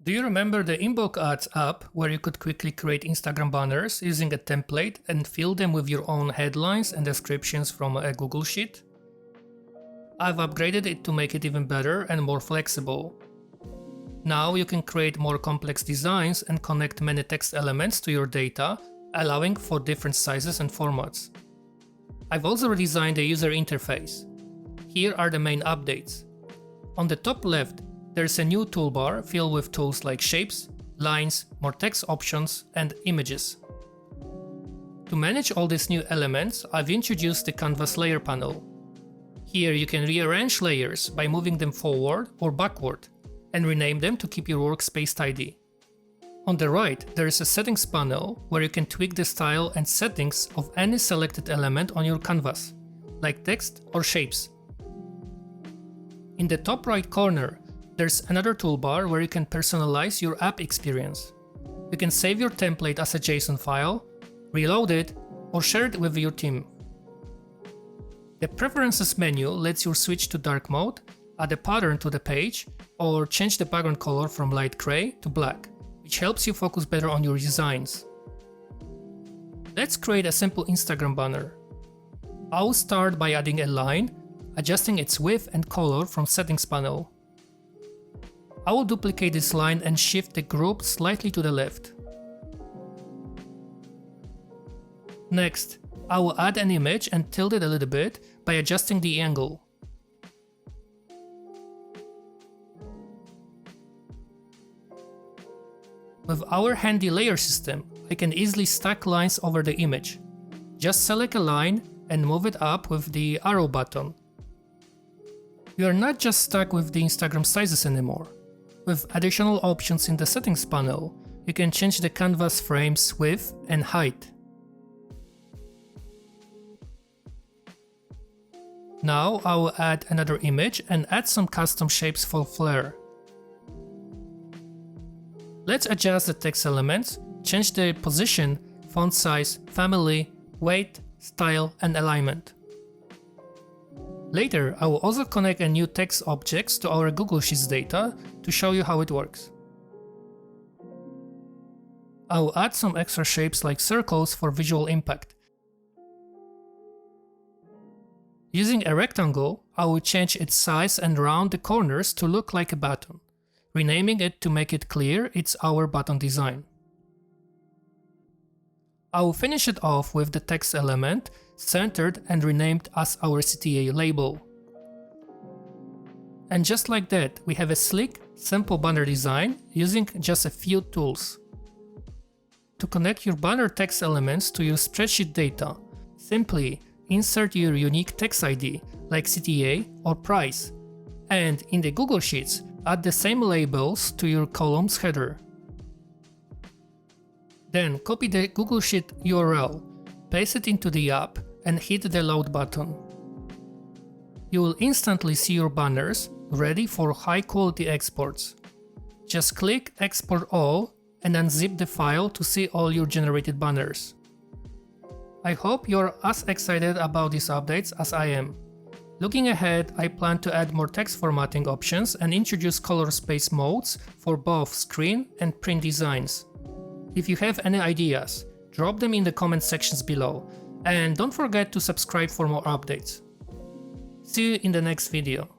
Do you remember the Inbox Ads app where you could quickly create Instagram banners using a template and fill them with your own headlines and descriptions from a Google Sheet? I've upgraded it to make it even better and more flexible. Now you can create more complex designs and connect many text elements to your data, allowing for different sizes and formats. I've also redesigned the user interface. Here are the main updates. On the top left, there's a new toolbar filled with tools like shapes, lines, more text options, and images. To manage all these new elements, I've introduced the Canvas layer panel. Here you can rearrange layers by moving them forward or backward, and rename them to keep your workspace tidy. On the right, there is a settings panel where you can tweak the style and settings of any selected element on your canvas, like text or shapes. In the top right corner, there's another toolbar where you can personalize your app experience. You can save your template as a JSON file, reload it, or share it with your team. The Preferences menu lets you switch to dark mode, add a pattern to the page, or change the background color from light gray to black, which helps you focus better on your designs. Let's create a simple Instagram banner. I'll start by adding a line, adjusting its width and color from Settings panel. I will duplicate this line and shift the group slightly to the left. Next, I will add an image and tilt it a little bit by adjusting the angle. With our handy layer system, I can easily stack lines over the image. Just select a line and move it up with the arrow button. You are not just stuck with the Instagram sizes anymore. With additional options in the settings panel, you can change the canvas frame's width and height. Now I will add another image and add some custom shapes for flair. Let's adjust the text elements, change the position, font size, family, weight, style, and alignment. Later, I will also connect a new text objects to our Google Sheets data to show you how it works. I will add some extra shapes like circles for visual impact. Using a rectangle, I will change its size and round the corners to look like a button, renaming it to make it clear it's our button design. I will finish it off with the text element centered and renamed as our CTA label. And just like that, we have a slick, simple banner design using just a few tools. To connect your banner text elements to your spreadsheet data, simply insert your unique text ID like CTA or price, and in the Google Sheets, add the same labels to your column's header. Then copy the Google Sheet URL, paste it into the app, and hit the load button. You will instantly see your banners ready for high quality exports. Just click Export All and unzip the file to see all your generated banners. I hope you're as excited about these updates as I am. Looking ahead, I plan to add more text formatting options and introduce color space modes for both screen and print designs. If you have any ideas, drop them in the comment sections below, and don't forget to subscribe for more updates. See you in the next video.